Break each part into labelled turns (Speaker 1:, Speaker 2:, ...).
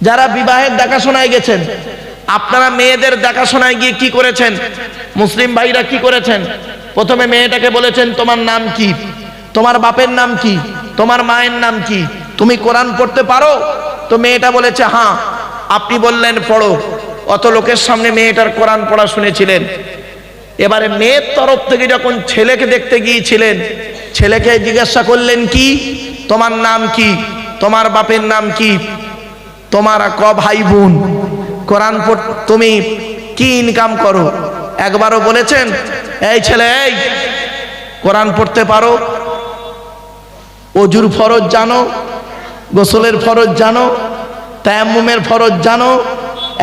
Speaker 1: যারা বিবাহের দেখাশোনায় গেছেন, আপনারা মেয়েদের দেখাশোনায় গিয়ে কি করেছেন? মুসলিম ভাইরা কি করেছেন? প্রথমে মেয়েটাকে বলেছেন তোমার নাম কি, তোমার বাপের নাম কি, তোমার মায়ের নাম কি, তুমি কোরআন পড়তে পারো? তো মেয়েটা বলেছে হ্যাঁ। আপনি বললেন পড়ো। অত লোকের সামনে মেয়েটার কোরআন পড়া শুনেছিলেন। এবারে মেয়ের তরফ থেকে যখন ছেলেকে দেখতে গিয়েছিলেন, ছেলেকে জিজ্ঞাসা করলেন কি, তোমার নাম কি, তোমার বাপের নাম কি, তোমার ক ভাই বোন, কোরআন পড়, তুমি কি ইনকাম করো? একবারও বলেছেন এই ছেলে এই কোরআন পড়তে পারো, অজুর ফরজ জানো, গোসলের ফরজ জানো, তায়াম্মুমের ফরজ জানো?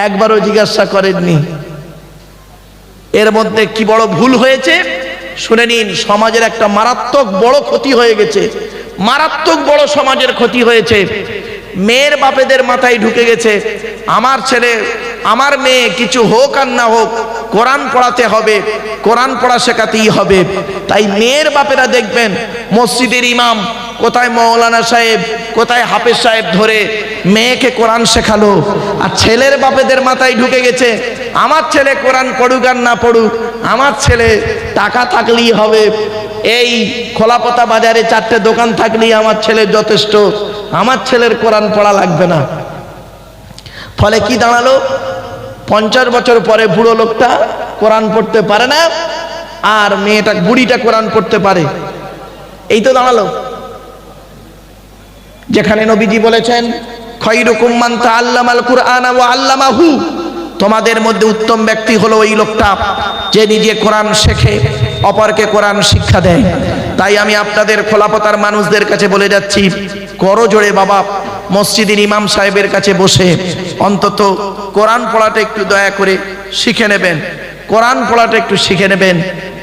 Speaker 1: একবারও জিজ্ঞাসা করেননি। এর মধ্যে কি বড় ভুল হয়েছে শুনে নিন। সমাজের একটা মারাত্মক বড় ক্ষতি হয়ে গেছে, মারাত্মক বড় সমাজের ক্ষতি হয়েছে। মেয়ের বাপেদের মাথায় ঢুকে গেছে আমার ছেলে আমার মেয়ে কিছু হোক আর না হোক কোরআন পড়াতে হবে, কোরআন পড়া শেখাতেই হবে। তাই মেয়ের বাপেরা দেখবেন মসজিদের ইমাম কোথায় মৌলানা সাহেব কোথায় হাফেজ সাহেব ধরে মেয়েকে কোরআন শেখালো। আর ছেলের বাপেদের মাথায় ঢুকে গেছে আমার ছেলে কোরআন পড়ুক আর না পড়ুক, আমার ছেলে টাকা থাকলেই হবে, এই খোলাপতা বাজারে 4টে দোকান থাকলেই আমার ছেলে যথেষ্ট, আমার ছেলের কোরআন পড়া লাগবে না। ফলে কি দাঁড়ালো? 50 বছর পরে বুড়ো লোকটা কোরআন পড়তে পারে না, আর মেয়েটা বুড়িটা কোরআন পড়তে পারে। এই তো দাঁড়ালো। যেখানে নবীজি বলেছেন খায়রুকুম মান তাআল্লামাল কুরআনা ওয়া আল্লামাহু, তোমাদের মধ্যে উত্তম ব্যক্তি হলো ওই লোকটা যে নিজে কোরআন শেখে, অপরকে কোরআন শিক্ষা দেয়। তাই আমি আপনাদের খোলাপতার মানুষদের কাছে বলে যাচ্ছি, করো জোরে বাবা, মসজিদের ইমাম সাহেবের কাছে বসে অন্তত কোরআন পড়াটা একটু দয়া করে শিখে নেবেন, কোরআন পড়াটা একটু শিখে নেবেন।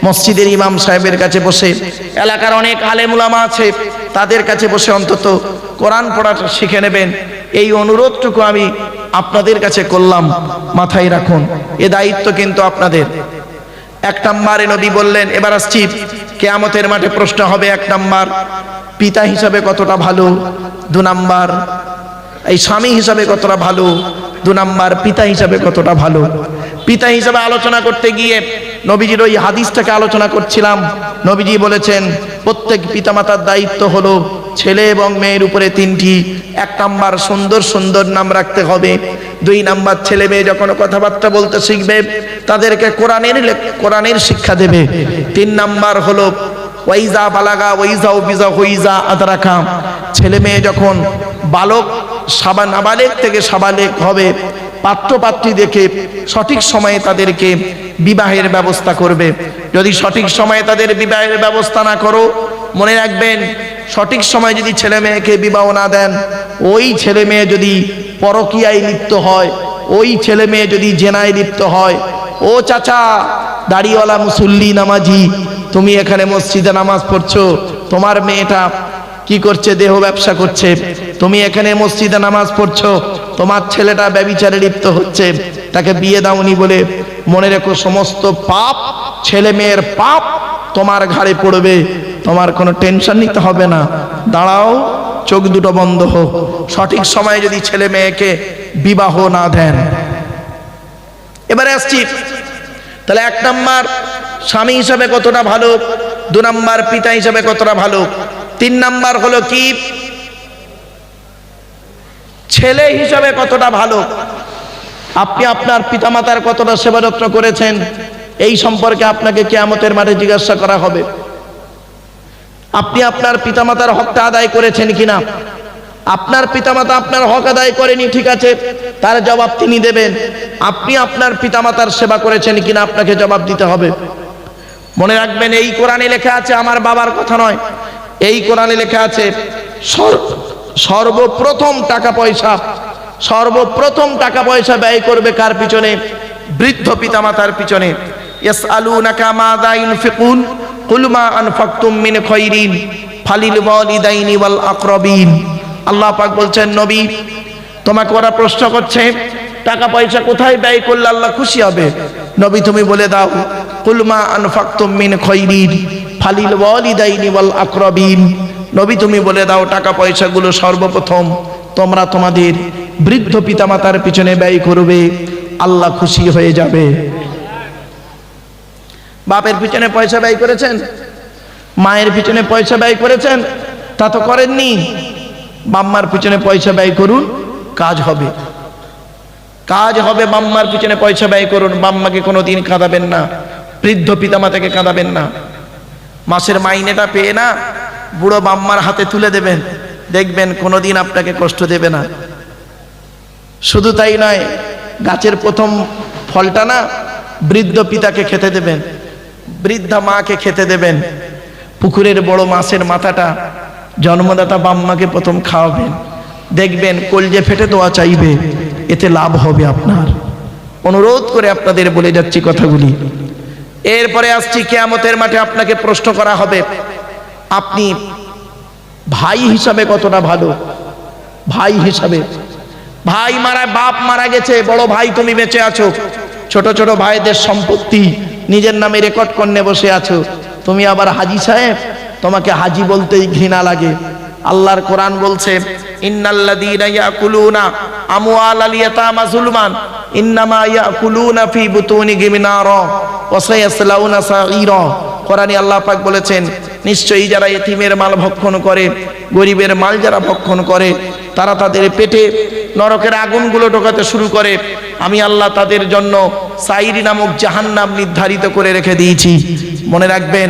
Speaker 1: মসজিদের ইমাম সাহেবের কাছে বসে, এলাকার অনেক আলেম উলামা আছে তাদের কাছে বসে অন্তত কোরআন পড়াটা শিখে নেবেন। এই অনুরোধটুকু আমি আপনাদের কাছে করলাম, মাথায় রাখুন, এ দায়িত্ব কিন্তু আপনাদের। 1 নম্বরে নবী বললেন, এবার আসছি কিয়ামতের মাঠে প্রশ্ন হবে। 1 নম্বর পিতা হিসাবে কতটা ভালো, 2 নম্বর এই স্বামী হিসাবে কতটা ভালো, 2 নম্বর পিতা হিসাবে কতটা ভালো। পিতা হিসাবে আলোচনা করতে গিয়ে নবীজির ওই হাদিসটাকে আলোচনা করছিলাম। নবীজি বলেছেন প্রত্যেক পিতামাতার দায়িত্ব হলো ছেলে এবং মেয়ের উপরে 3টি। 1 নম্বর সুন্দর সুন্দর নাম রাখতে হবে। 2 নম্বর ছেলে মেয়ে যখন কথাবার্তা বলতে শিখবে তাদেরকে কোরআনের শিক্ষা দেবে। 3 নম্বর হলো ওয়াইজা বালাগা ওয়াইজা বিজা হইজা আদরাকা, ছেলে মেয়ে যখন বালক নাবালেগ থেকে সাবালেগ হবে পাত্রপাত্রী দেখে সঠিক সময়ে তাদেরকে বিবাহের ব্যবস্থা করবে। যদি সঠিক সময়ে তাদের বিবাহের ব্যবস্থা না করো, মনে রাখবেন সঠিক সময় যদি ছেলে মেয়েকে বিবাহ না দেন, ওই ছেলে মেয়ে যদি পরকীয়ায় লিপ্ত হয়, ওই ছেলে মেয়ে যদি জেনায় লিপ্ত হয়, ও চাচা দাড়িওয়ালা মুসল্লি নামাজি, তুমি এখানে মসজিদে নামাজ পড়ছো, তোমার মেয়েটা কি করছে? দেহ ব্যবসা করছে। তুমি এখানে মসজিদে নামাজ পড়ছো, তোমার ছেলেটা ব্যভিচারে লিপ্ত হচ্ছে, তাকে বিয়ে দাওনি বলে মনে রেখো সমস্ত পাপ, ছেলে মেয়ের পাপ তোমার ঘাড়ে পড়বে। তোমার কোনো টেনশন নিতে হবে না। দাঁড়াও, চোখ দুটো বন্ধ হোক, সঠিক সময়ে যদি ছেলে মেয়েকে বিবাহ না দেন। এবারে আসছি, তাহলে 1 নম্বর স্বামী হিসাবে কতটা ভালো, 2 নম্বর পিতা হিসাবে কতটা ভালো, 3 নম্বর হলো কি ছেলে হিসাবে কতটা ভালো। আপনি আপনার পিতামাতার কতটা সেবা যত্ন করেছেন, এই সম্পর্কে আপনাকে কিয়ামতের মাঠে জিজ্ঞাসা করা হবে। আপনি আপনার পিতামাতার হকটা আদায় করেছেন কিনা? আপনার পিতামাতা আপনার হক আদায় করেনি, ঠিক আছে, তার জবাব তিনি দেবেন। আপনি আপনার পিতামাতার সেবা করেছেন কিনা আপনাকে জবাব দিতে হবে। মনে রাখবেন এই কোরআনে লেখা আছে, আমার বাবার কথা নয়, এই কোরআনে লেখা আছে সর্বপ্রথম টাকা পয়সা ব্যয় করবে কার পিছনে? বৃদ্ধ পিতামাতার পিছনে। ইয়াসআলুনাকা মাযা ইউনফিকুন কুল মা আনফাকতুম মিন খায়রিন ফালিল ওয়ালিদাইনি ওয়াল আকরাবিন। আল্লাহ পাক বলছেন, নবী তোমাকে ওরা প্রশ্ন করছে টাকা পয়সা কোথায় ব্যয় করলে আল্লাহ খুশি হবে। নবী তুমি বলে দাও কুল মা আনফাকতুম মিন খায়রিন ফালিল ওয়ালিদাইনি ওয়াল আকরাবিন। নবী তুমি বলে দাও টাকা পয়সাগুলো সর্বপ্রথম তোমরা তোমাদের বৃদ্ধ পিতামাতার পিছনে ব্যয় করবে, আল্লাহ খুশি হয়ে যাবে। বাপের পিছনে পয়সা ব্যয় করেছেন, মায়ের পিছনে পয়সা ব্যয় করেছেন, তা তো করেননি। বাম্মার পিছনে পয়সা ব্যয় করুন, কাজ হবে, কাজ হবে। বাম্মার পিছনে পয়সা ব্যয় করুন, বাম্মাকে কোনোদিন কাঁদাবেন না, বৃদ্ধ পিতামাতাকে কাঁদাবেন না। মাসের মাইনেটা পেয়ে না বুড়ো বাম্মার হাতে তুলে দেবেন, দেখবেন কোনোদিন আপনাকে কষ্ট দেবে না। শুধু তাই নয়, গাছের প্রথম ফলটা না বৃদ্ধ পিতাকে খেতে দেবেন, বৃদ্ধা মাকে খেতে দেবেন। পুকুরের বড় মাছের মাথাটা জন্মদাতা বাম্মাকে প্রথম খাওয়াবেন, দেখবেন কলজে ফেটে দোয়া চাইবে, এতে লাভ হবে আপনার। অনুরোধ করে আপনাদের বলে যাচ্ছি কথাগুলি। এরপরে আসছি কিয়ামতের মাঠে আপনাকে প্রশ্ন করা হবে, আপনি ভাই হিসাবে কতটা ভালো। ভাই হিসাবে, ভাই মারা, বাপ মারা গেছে, বড় ভাই তুমি বেঁচে আছো, ছোট ছোট ভাইদের সম্পত্তি নিজের নামে রেকর্ড করে বসে আছো, তুমি আবার হাজি সাহেব, তোমাকে হাজি বলতেই ঘৃণা লাগে। আল্লাহর কোরআন বলছে, ইন্নাল্লাযীনা ইয়াকুলুনা আমওয়ালাল ইয়াতামা যুলমান ইন্নামা ইয়াকুলুনা ফি বুতুনিহিম নারা ওয়া সায়াসলাউনা সাঈরা। কোরআনে আল্লাহ পাক বলেছেন, নিশ্চয়ই যারা এতিমের মাল ভক্ষণ করে, গরিবের মাল যারা ভক্ষণ করে, তারা তাদের পেটে নরকের আগুনগুলো ঢোকাতে শুরু করে। আমি আল্লাহ তাদের জন্য সাইরি নামক জাহান্নাম নির্ধারিত করে রেখে দিয়েছি। মনে রাখবেন,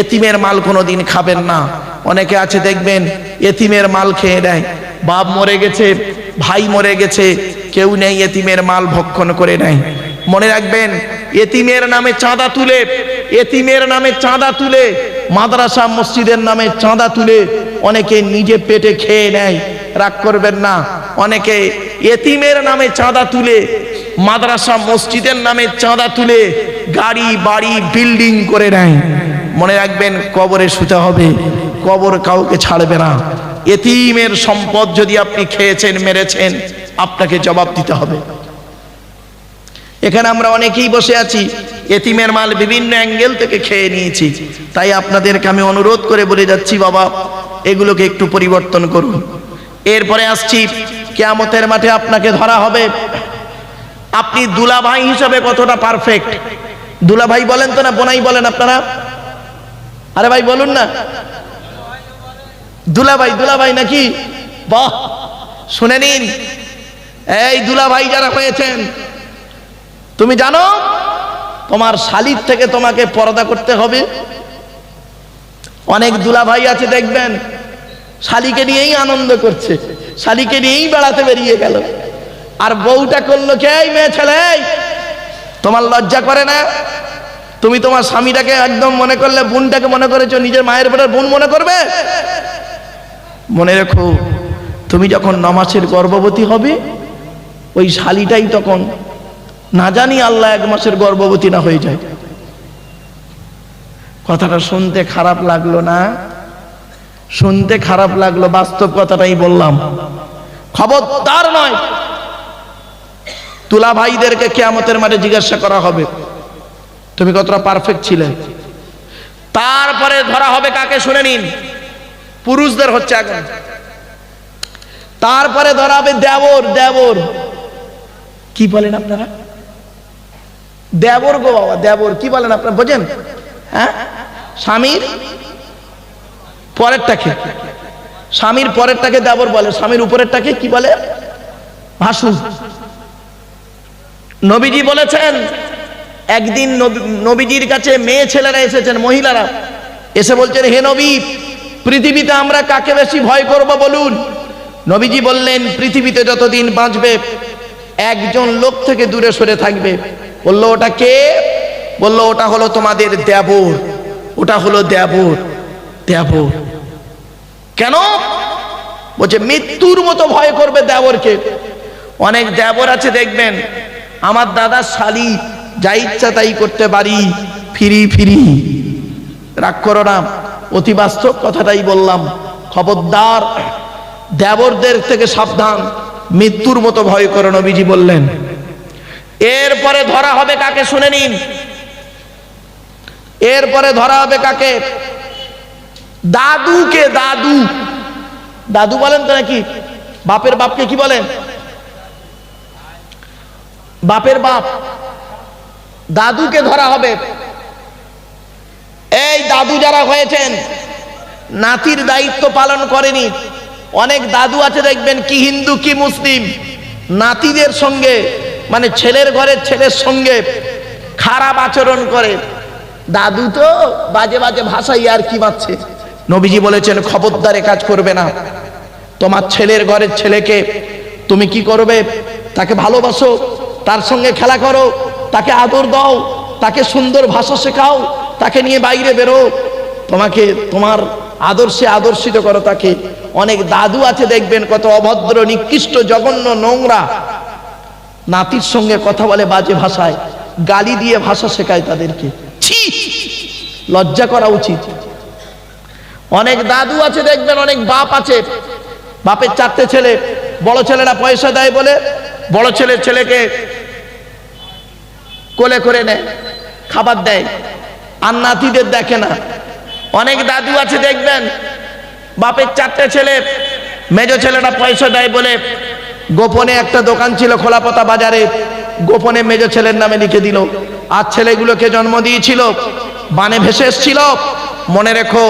Speaker 1: এতিমের মাল কোনোদিন খাবেন না। অনেকে আছে দেখবেন এতিমের মাল খেয়ে নেয়, বাপ মরে গেছে, ভাই মরে গেছে, কেউ নেই, এতিমের মাল ভক্ষণ করে নেয়। মনে রাখবেন, এতিমের নামে চাঁদা তুলে, এতিমের নামে চাঁদা তুলে, মাদ্রাসা মসজিদের নামে চাঁদা তুলে অনেকে নিজে পেটে খেয়ে নেয়। রাগ করবেন না, অনেকে এতিমের নামে চাঁদা তুলে, মাদ্রাসা মসজিদের নামে চাঁদা তুলে গাড়ি বাড়ি বিল্ডিং করে নেয়। মনে রাখবেন, কবরে শুতে হবে, কবর কাউকে ছাড়বে না। এতিমের সম্পদ যদি আপনি খেয়েছেন, মেরেছেন, আপনাকে জবাব দিতে হবে। এখানে আমরা অনেকেই বসে আছি, এতিমের মাল বিভিন্ন অ্যাঙ্গেল থেকে খেয়ে নিয়েছি। তাই আপনাদেরকে আমি অনুরোধ করে বলে যাচ্ছি, বাবা এগুলোকে একটু পরিবর্তন করুন। এরপরে আসছি, কিয়ামতের মাঠে আপনাকে ধরা হবে, আপনি দুলাভাই হিসাবে কতটা পারফেক্ট। দুলাভাই বলেন তো না, বোনাই বলেন আপনারা? আরে ভাই বলুন না, দুলাভাই, দুলাভাই নাকি? বাহ, শুনে নিন, এই দুলাভাই যারা হয়েছেন, তুমি জানো তোমার শালির থেকে তোমাকে পর্দা করতে হবে। অনেক দুলাভাই আছে দেখবেন শালিকে নিয়েই আনন্দ করছে, শালিকে নিয়েই বেড়াতে বেরিয়ে গেল, আর বউটা করলো কে? মেয়ে ছেলে। তোমার লজ্জা করে না? তুমি তোমার স্বামীটাকে একদম মনে করলে, বোনটাকে মনে করেছো নিজের মায়ের পেটের বোন মনে করবে? মনে রেখো, তুমি যখন 9 মাসের গর্ভবতী হবে, ওই শালিটাই তখন, না জানি আল্লাহ 1 মাসের গর্ভবতী না হয়ে যায়। কথাটা শুনতে খারাপ লাগলো না? শুনতে খারাপ লাগলো, বাস্তব কথাটাই বললাম। খবরদার নয়, তুলা ভাইদেরকে কিয়ামতের মাঠে জিজ্ঞাসা করা হবে, তুমি কতটা পারফেক্ট ছিলে। তারপরে ধরা হবে কাকে? শুনে নিন, পুরুষদের হচ্ছে আগে। তারপরে ধরা হবে দেবর। দেবর কি বলেন আপনারা? দেবর গো বাবা, দেবর কি বলেন আপনারা? বোঝেন? হ্যাঁ, স্বামীর পরেরটাকে, স্বামীর পরেরটাকে দেবর বলে, স্বামীর উপরেরটাকে কি বলে? ভাসুর। নবীজি বলেছেন, একদিন নবীজির কাছে মেয়ে ছেলেরা এসেছেন, মহিলারা এসে বলছেন, হে নবী, পৃথিবীতে আমরা কাকে বেশি ভয় করব বলুন। নবীজি বললেন, পৃথিবীতে যতদিন বাঁচবে একজন লোক থেকে দূরে সরে থাকবে। বললো, ওটা কে? বললো, ওটা হলো তোমাদের দেবর, ওটা হলো দেবর। দেবর কেন? বলছে মৃত্যুর মতো ভয় করবে দেবরকে। অনেক দেবর আছে দেখবেন, আমার দাদার শালি, যা ইচ্ছা তাই করতে পারি, ফিরি ফিরি। রাগ করো না, অতি বাস্তব কথাটাই বললাম। খবরদার, দেবরদের থেকে সাবধান, মৃত্যুর মতো ভয় করো, নবীজি বললেন। এরপরে ধরা হবে কাকে? শুনে নিন, এরপরে ধরা হবে কাকে? দাদুকে। দাদু, দাদু বলেন তো নাকি? বাপের বাপকে কি বলেন? বাপের বাপ দাদুকে ধরা হবে। এই দাদু যারা হয়েছেন নাতির দায়িত্ব পালন করেনি। অনেক দাদু আছে দেখবেন কি হিন্দু কি মুসলিম, নাতিদের সঙ্গে মানে ছেলের ঘরের ছেলের সঙ্গে খারাপ আচরণ করে। দাদু তো বাজে বাজে ভাষায় আর কি মারছে। নবীজি বলেছেন খবরদার এ কাজ করবে না। তোমার ছেলের ঘরের ছেলেকে তুমি কি করবে? তাকে ভালোবাসো, তার সঙ্গে খেলা করো, তাকে আদর দাও, তাকে সুন্দর ভাষা শেখাও, তাকে নিয়ে বাইরে বেরো, তোমাকে তোমার আদর্শে আদর্শিত করো তাকে। অনেক দাদু আছে দেখবেন কত অভদ্র, নিকৃষ্ট, জঘন্য, নোংরা, নাতির সঙ্গে কথা বলে বাজে ভাষায়, গালি দিয়ে ভাষা শেখায় তাদেরকে। ছি, লজ্জা করা উচিত। অনেক দাদু আছে দেখবেন, অনেক বাপ আছে, বাপের 4টে ছেলে, বড় ছেলেরা পয়সা দেয় বলে বড় ছেলের ছেলেকে কোলে করে নেয়, খাবার দেয়, আর নাতিদের দেখে না। অনেক দাদু আছে দেখবেন বাপের 4টে ছেলে, মেজ ছেলেটা পয়সা দেয় বলে গোপনে একটা দোকান ছিল খোলাপতা বাজারে, গোপনে মেজ ছেলের নামে লিখে দিল। আর ছেলেগুলোকে জন্ম দিয়েছিল, বানে ভেসে এসছিল। মনে রেখো,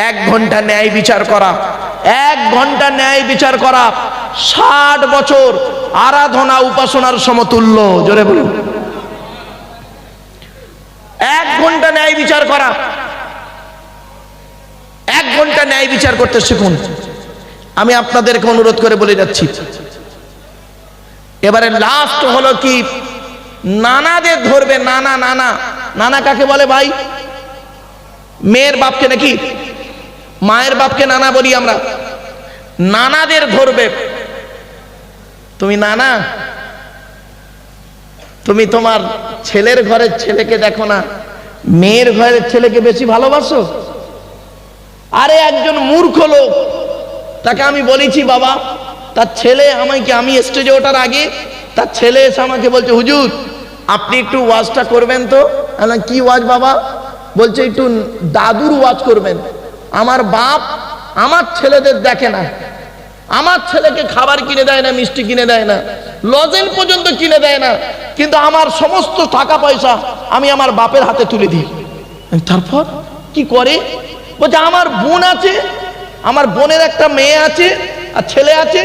Speaker 1: 1 ঘন্টা ন্যায় বিচার করা, 1 ঘন্টা ন্যায় বিচার করা 60 বছর আরাধনা উপাসনার সমতুল্য। জোরে বলুন, 1 ঘন্টা ন্যায় বিচার করা। 1 ঘন্টা ন্যায় বিচার করতে শিখুন। আমি আপনাদেরকে অনুরোধ করে বলে যাচ্ছি, এবারে লাস্ট হলো কি, নানাদের ধরবে। নানা নানা নানা কাকে বলে ভাই? মেয়ের বাপকে, নাকি মায়ের বাপকে নানা বলি আমরা। নানাদের ধরবে। তুমি নানা, তুমি তোমার ছেলের ঘরের ছেলেকে দেখো না, মেয়ের ঘরের ছেলেকে বেশি ভালোবাসো। আরে একজন মূর্খ লোক, তাকে আমি বলেছি বাবা, তার ছেলে আমাকে, আমি স্টেজে ওঠার আগে তার ছেলে এসে আমাকে বলছে হুজুর আপনি একটু ওয়াজটা করবেন তো। আমি কি ওয়াজ বাবা? বলছে একটু দাদুর ওয়াজ করবেন। আমার বাপ আমার ছেলেদের দেখে না, আমার ছেলেকে খাবার কিনে দেয় না, মিষ্টি কিনে দেয় না, লজেন পর্যন্ত কিনে দেয় না, কিন্তু আমার সমস্ত টাকা পয়সা আমি আমার বাপের হাতে তুলে দিই। তারপর কি করে? বলছে আমার বোন আছে, আমার বোনের একটা মেয়ে আছে আর ছেলে আছে,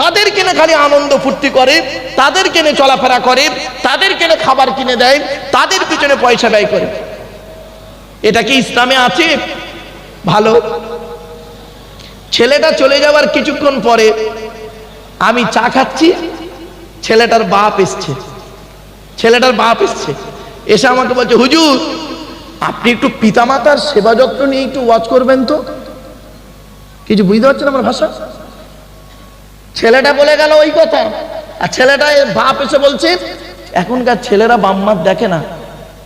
Speaker 1: তাদেরকে না খালি আনন্দ ফুর্তি করে, তাদেরকে নিয়ে চলাফেরা করে, তাদেরকে নিয়ে খাবার কিনে দেয়, তাদের পিছনে পয়সা ব্যয় করে। এটা কি ইসলামে আছে? ভালো। ছেলেটা চলে যাওয়ার কিছুক্ষণ পরে আমি চা খাচ্ছি, ছেলেটার বাপ এসছে। ছেলেটার বাপ এসছে, এসে আমাকে বলছে হুজুর আপনি একটু পিতামাতার সেবা যত্ন নিয়ে একটু ওয়াজ করবেন তো। কিছু বুঝতে পারছেন আমার ভাষা? ছেলেটা বলে গেল ওই কথা, আর ছেলেটা বাপ এসে বলছে এখনকার ছেলেরা বাম্মার দেখে না,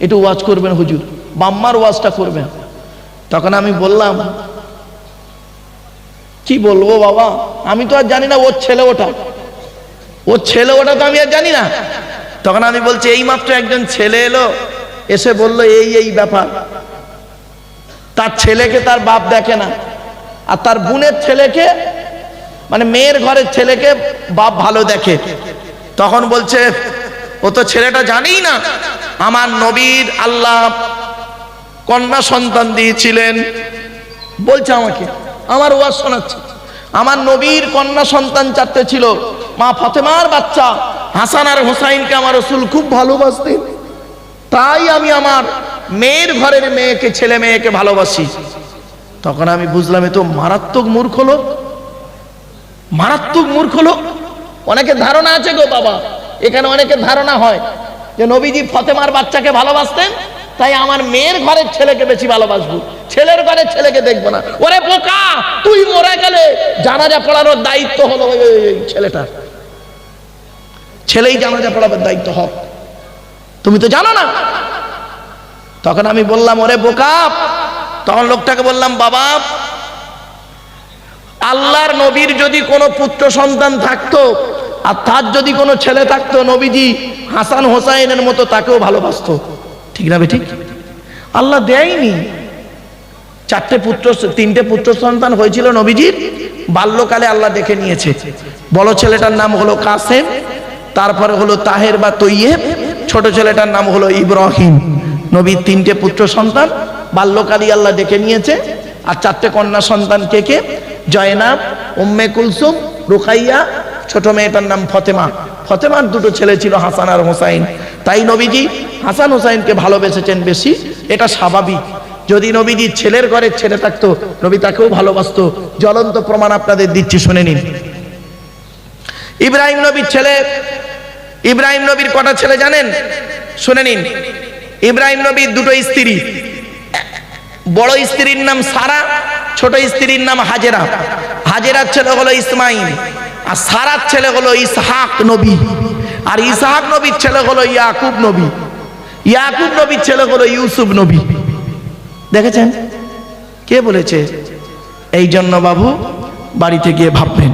Speaker 1: একটু ওয়াজ করবেন হুজুর, বাম্মার ওয়াজটা করবেন। তখন আমি বললাম কি বলবো বাবা, আমি তো আর জানি না ওর ছেলে ওটা, ওর ছেলে ওটা তো আমি আর জানি না। তখন আমি বলছি এই মাত্র একজন ছেলে এলো, এসে বলল এই এই ব্যাপার, তার ছেলেকে তার বাপ দেখে না, আর তার বোনের ছেলেকে মানে মেয়ের ঘরের ছেলেকে বাপ ভালো দেখে। তখন বলছে ও তো ছেলেটা জানেই না আমার নবীর আল্লাহ কন্যা সন্তান দিয়েছিলেন। বলছে আমাকে, আমার ওয়াজ শোনাচ্ছে, আমার নবীর কন্যা সন্তান 4টে ছিল, মা ফাতেমার বাচ্চা হাসান আর হোসাইনকে আমার রাসূল খুব ভালোবাসতেন, তাই আমি আমার মেয়ের ঘরের মেয়েকে, ছেলে মেয়েকে ভালোবাসি। তখন আমি বুঝলাম এ তো মারাত্মক মূর্খ লোক, মারাত্মক মূর্খ লোক। অনেকের ধারণা আছে গো বাবা, এখানে অনেকের ধারণা হয় যে নবীজি ফাতেমার বাচ্চাকে ভালোবাসতেন, তাই আমার মেয়ের ঘরের ছেলেকে বেশি ভালোবাসবো, ছেলের ঘরের ছেলেকে দেখবো না। ওরে বোকা, তুই মরে গেলে জানাজা পড়ানোর দায়িত্ব হলো ছেলেটার, ছেলেই জানাজা পড়াবার দায়িত্ব হোক, তুমি তো জানো না। তখন আমি বললাম ওরে বোকা, তখন লোকটাকে বললাম বাবা আল্লাহর নবীর যদি কোনো পুত্র সন্তান থাকতো আর তার যদি কোনো ছেলে থাকতো, নবীজি হাসান হোসাইনের মতো তাকেও ভালোবাসতো, ঠিক না ঠিক? আল্লাহ দেয়নি। 3টে পুত্র সন্তান হয়েছিল নবীজির, বাল্যকালে আল্লাহ দেখে নিয়েছে। বড় ছেলেটার নাম হলো কাসেম, তারপরে হলো তাহের বা তৈয়েব, ছোট ছেলেটার নাম হলো ইব্রাহিম। নবীর 3টে পুত্র সন্তান, বাল্যকালী আল্লাহ ডেকে নিয়েছে। আর 4টে কন্যা সন্তান কে কে? জয়নাব, উম্মে কুলসুম, রুকাইয়া, ছোট মেয়েটার নাম ফতেমা। ফতেমার 2টো ছেলে ছিল, হাসান আর হোসাইন। তাই নবীজি হাসান হোসাইনকে ভালোবেসেছেন বেশি, এটা স্বাভাবিক। যদি নবীজি ছেলের ঘরের ছেলে থাকতো, নবী তাকেও ভালোবাসতো। জ্বলন্ত প্রমাণ আপনাদের দিচ্ছি, শুনে নিন। ইব্রাহিম নবীর ছেলে, ইব্রাহিম নবীর কটা ছেলে জানেন? শুনে নিন। ইব্রাহিম নবীর 2টো স্ত্রী, বড় স্ত্রীর নাম সারা, ছোট স্ত্রীর নাম হাজেরা। হাজেরার ছেলে হলো ইসমাইল, আর সারার ছেলে হলো ইসহাক নবী, আর ইসহাক নবীর ছেলে হলো ইয়াকুব নবী, ইয়াকুব নবীর ছেলে হলো ইউসুফ নবী। দেখেছেন? কে বলেছে? এই জন্য বাবু বাড়িতে গিয়ে ভাববেন,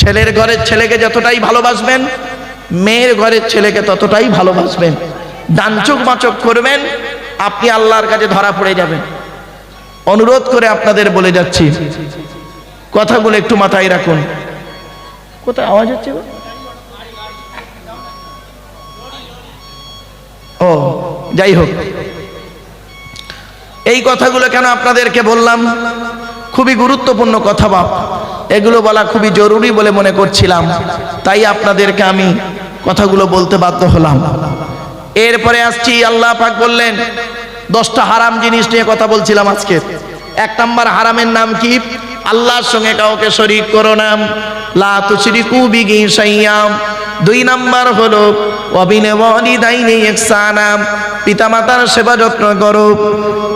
Speaker 1: ছেলের ঘরের ছেলেকে যতটাই ভালোবাসবেন, মেয়ের ঘরের ছেলেকে ততটাই ভালোবাসবেন। ডানচোখ বাঁচক করবেন, আপনি আল্লাহর কাছে ধরা পড়ে যাবেন। অনুরোধ করে আপনাদের বলে যাচ্ছি, কথাগুলো একটু মাথায় রাখুন। কোথায় আওয়াজ হচ্ছে? ও যাই হোক, এই কথাগুলো কেন আপনাদেরকে বললাম? খুবই গুরুত্বপূর্ণ কথা বাপ, এগুলো বলা খুবই জরুরি বলে মনে করছিলাম, তাই আপনাদেরকে আমি কথাগুলো বলতে বাধ্য হলাম। এরপরে আসছি, আল্লাহ পাক বললেন 10টা হারাম জিনিস নিয়ে কথা বলছিলাম আজকে। 1 নাম্বার হারামের নাম কি? আল্লাহর সঙ্গে কাউকে শরীক করো না, লা তুশরিকু বিহি শাইয়্যা। 2 নাম্বার হলো ওয়াবিল ওয়ালিদাইনি ইহসানা, পিতামাতার সেবা যত্ন করো।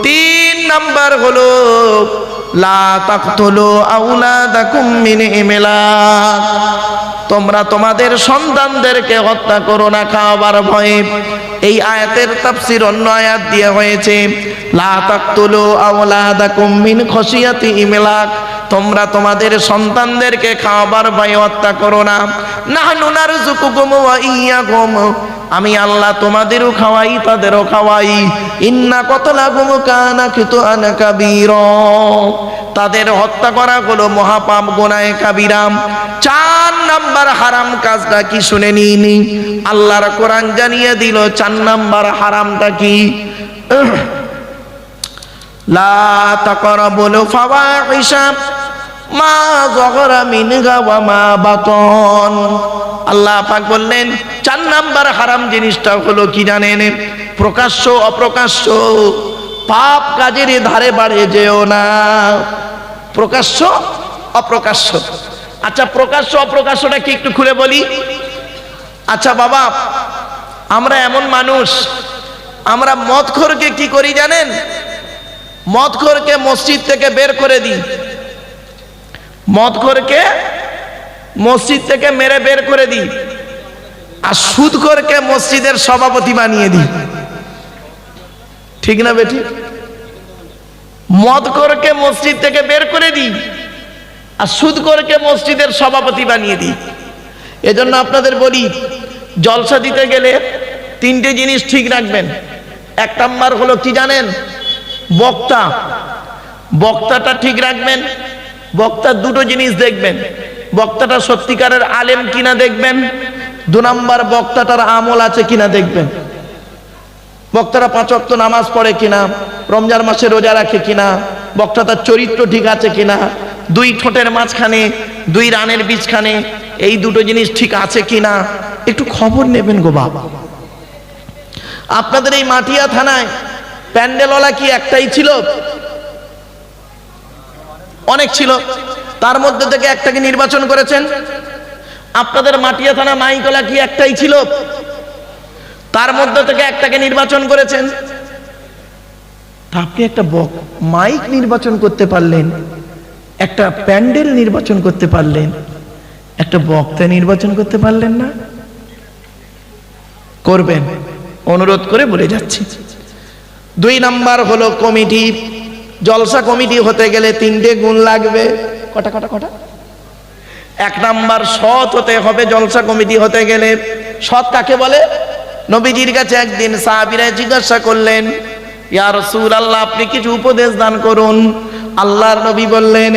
Speaker 1: 3 নাম্বার হলো লা তাকতুলু আওলাদাকুম মিন ইমলাক, তোমরা তোমাদের সন্তানদেরকে হত্যা করো না খাওয়ার ভয়ে। এই আয়াতের তাফসীর অন্য আয়াত দিয়ে হয়েছে, লা তাকতুলু আওলাদাকুম মিন খশিয়াতি ইমলাক, তোমরা তোমাদের সন্তানদেরকে খাওয়াবার ভয়ে হত্যা করো না। নাহনু নারযুকুকুম ওয়া ইয়্যাকুম, আমি আল্লাহ তোমাদেরও খাওয়াই তাদেরও খাওয়াই। ইন্না কতলাকুম কানা খিতুআন কাবীরা, তাদের হত্যা করা হলো মহাপাপ, গুনাহে কাবীরা। 4 নাম্বার হারাম কাজটা কি শুনে নিনি, আল্লাহর কোরআন জানিয়ে দিল 4 নাম্বার হারামটা কি। লা তাকরাবুল ফাওয়াহিশা মা যাহারা মিনহা ওয়া মা বাতন। আল্লাহ পাক বললেন 4 নাম্বার হারাম জিনিসটা হলো কি জানেন? প্রকাশ্য অপ্রকাশ্য পাপ কাজের ধারে বাড়ে যেও না। প্রকাশ্য অপ্রকাশ্য। আচ্ছা, প্রকাশ্য অপ্রকাশ্যটা কি একটু খুলে বলি। আচ্ছা বাবা, আমরা এমন মানুষ, আমরা মদখোরকে কি করি জানেন? মদখোরকে মসজিদ থেকে বের করে দিই, মদখোরকে মসজিদ থেকে মেরে বের করে দিই, আর সুদখোরকে মসজিদের সভাপতি বানিয়ে দিই। ঠিক না বেটি? মদখোরকে মসজিদ থেকে বের করে দিই, আর সুদখোরকে মসজিদের সভাপতি বানিয়ে দিই। এজন্য আপনাদের বলি, জলসা দিতে গেলে 3টে জিনিস ঠিক রাখবেন। 1 নাম্বার হলো কি জানেন? বক্তা, বক্তাটা ঠিক রাখবেন। বক্তার 2টো জিনিস দেখবেন, বক্তাটা সত্যিকারের আলেম কিনা দেখবেন। 2 নাম্বার বক্তাটার আমল আছে কিনা দেখবেন। বক্তারা 5 ওয়াক্ত নামাজ পড়ে কিনা, রমজান মাসে রোজা রাখে কিনা, বক্তাটার চরিত্র ঠিক আছে কিনা, 2 ঠোঁটের মাঝখানে 2 রানের বীজখানে এই 2টো জিনিস ঠিক আছে কিনা একটু খবর নেবেন গো বাবা। আপনাদের এই মাটিয়া থানায় প্যান্ডেলওয়ালা কি একটাই ছিল? অনেক ছিল, তার মধ্যে থেকে একটাকে নির্বাচন করেছেন। আপনাদের মাটিয়া থানা মাইকওয়ালা কি একটাই ছিল? তার মধ্যে থেকে একটাকে নির্বাচন করেছেন। আপনি একটা মাইক নির্বাচন করতে পারলেন, একটা প্যান্ডেল নির্বাচন করতে পারলেন, একটা বক্তা নির্বাচন করতে পারলেন না? করবেন, অনুরোধ করে বলে যাচ্ছি। 2 নাম্বার হলো কমিটি। জলসা কমিটি হতে গেলে 3টে গুণ লাগবে। কটা? 1 নাম্বার সৎ হতে হবে জলসা কমিটি হতে গেলে। সৎ কাকে বলে? নবীজির কাছে একদিন সাহাবীরা জিজ্ঞাসা করলেন, ইয়া রাসূলুল্লাহ, আপনি কিছু উপদেশ দান করুন। আল্লাহর নবী বললেন,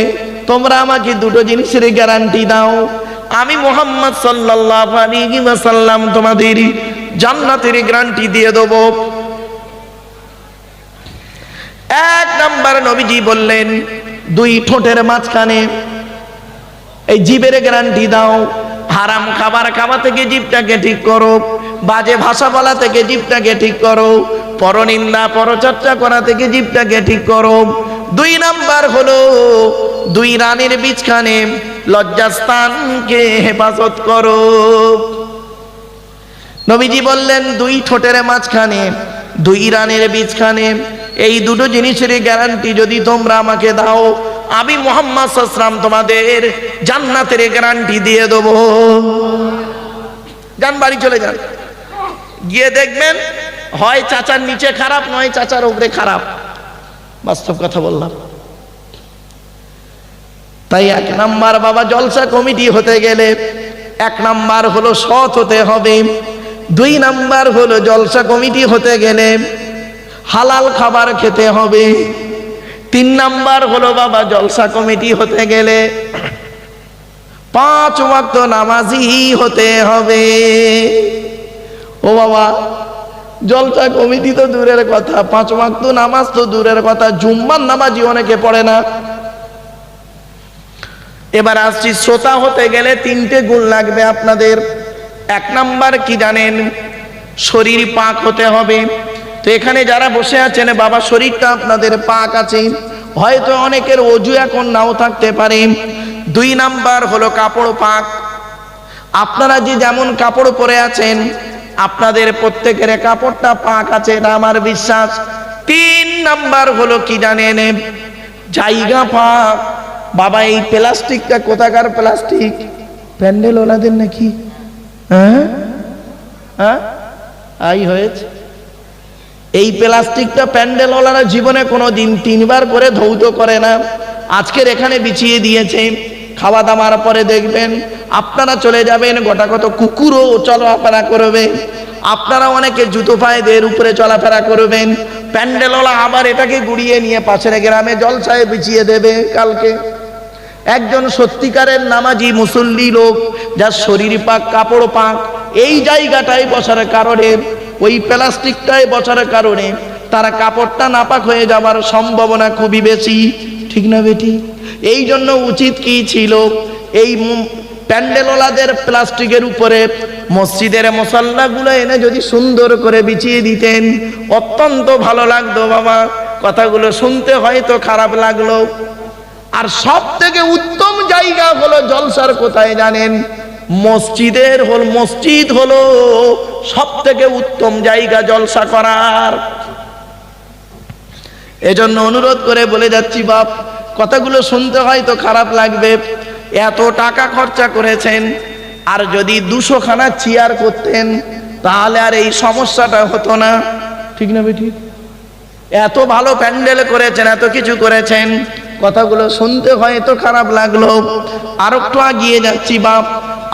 Speaker 1: তোমরা আমাকে 2টো জিনিসের গ্যারান্টি দাও। আমি মুহাম্মদ সাল্লাল্লাহু আলাইহি ওয়াসাল্লাম তোমাদের জান্নাতের গ্যারান্টি দিয়ে দেব। এক নাম্বার নবীজি বললেন, দুই ঠোঁটের মাঝখানে এই জিভের গ্যারান্টি দাও। হারাম খাবার খাওয়া থেকে জিভটাকে ঠিক করো, বাজে ভাষা বলা থেকে জিভটাকে ঠিক করো, পরনিন্দা পরচর্চা করা থেকে জিভটাকে ঠিক করো। দুই নাম্বার হলো দুই রানের বীজখানে লজ্জাস্থানকে হেফাজত করো। নবীজি বললেন, দুই ঠোঁটের মাঝখানে দুই রানের বীজখানে এই দুটো জিনিসের গ্যারান্টি যদি তোমরা আমাকে দাও, আমি মুহাম্মদ সাল্লাল্লাহু আলাইহি ওয়াসাল্লাম তোমাদের জান্নাতের গ্যারান্টি দিয়ে দেব। যান বাড়ি চলে যান, গিয়ে দেখবেন হয় চাচার নিচে খারাপ, নয় চাচার উপরে খারাপ। বাস্তব কথা বললাম। তাই এক নাম্বার বাবা, জলসা কমিটি হতে গেলে এক নাম্বার হলো সৎ হতে হবে। দুই নাম্বার হলো জলসা কমিটি হতে গেলে হালাল খাবার খেতে হবে। তিন নাম্বার হলো বাবা, জলসা কমিটি হতে গেলে 5 ওয়াক্ত নামাজি হতে হবে। ও বাবা, জলসা কমিটি তো দূরের কথা, 5 ওয়াক্ত নামাজ তো দূরের কথা, জুম্মার নামাজি অনেকে পড়ে না। এবার আসছি, শ্রোতা হতে গেলে 3টে গুণ লাগবে আপনাদের। এক নাম্বার কি জানেন? শরীর পাক হতে হবে। তো এখানে যারা বসে আছেন বাবা, শরীরটা আপনাদের পাক আছে, হয়তো অনেকের ওযু এখন নাও থাকতে পারে। 2 নাম্বার হলো কাপড় পাক। আপনারা যে যেমন কাপড় পরে আছেন, আপনাদের প্রত্যেকের কাপড়টা পাক আছে, এটা আমার বিশ্বাস। 3 নাম্বার হলো কি জানেন? জায়গা পাক। বাবা, এই প্লাস্টিকটা কোথাকার প্লাস্টিক? প্যান্ডেল ওলাদের নাকি? হ্যাঁ হ্যাঁ, আই হয়েছে। এই প্লাস্টিকটা প্যান্ডেল ওলারা জীবনে কোনো দিন 3 বার করে ধৌত করে না, আজকের এখানে বিছিয়ে দিয়েছে। খাওয়া দাওয়ার পরে দেখবেন আপনারা চলে যাবেন, গোটা কত কুকুরও চলাফেরা করবে। আপনারা অনেকে জুতো পায়েদের উপরে চলাফেরা করবেন, প্যান্ডেলওয়ালা আবার এটাকে গুড়িয়ে নিয়ে পাশের গ্রামে জলসায় বিছিয়ে দেবে কালকে। একজন সত্যিকারের নামাজি মুসল্লি লোক, যার শরীর পাক কাপড় পাক, এই জায়গাটায় বসার কারণে, ওই প্লাস্টিকটায় বসার কারণে তারা কাপড়টা নাপাক হয়ে যাওয়ার সম্ভাবনা খুবই বেশি। ঠিক না বেটি? এই জন্য উচিত কি ছিল, এই প্যান্ডেলওয়ালাদের প্লাস্টিকের উপরে মসজিদের মুসাল্লাগুলো এনে যদি সুন্দর করে বিছিয়ে দিতেন, অত্যন্ত ভালো লাগতো বাবা। কথাগুলো শুনতে হয়তো খারাপ লাগলো। আর সব থেকে উত্তম জায়গা হলো জলসার, কোথায় জানেন? মসজিদের হল। মসজিদ হলো সব থেকে উত্তম জায়গা জলসা করার। এজন্য অনুরোধ করে বলে যাচ্ছি বাপ, কথাগুলো শুনতে হয়তো খারাপ লাগবে, এত টাকা খরচা করেছেন, আর যদি 200 খানা চেয়ার করতেন তাহলে আর এই সমস্যাটা হতো না। ঠিক না বেটি? এত ভালো প্যান্ডেল করেছেন, এত কিছু করেছেন, কথাগুলো শুনতে হয়তো খারাপ লাগলো। আর একটু এগিয়ে যাচ্ছি বাপ।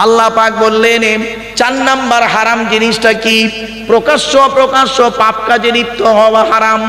Speaker 1: আল্লাহ পাক বললেন 4 নাম্বার হারাম জিনিসটা কি? প্রকাশ্য অপ্রকাশ্য পাপ কাজে লিপ্ত হওয়া হারাম।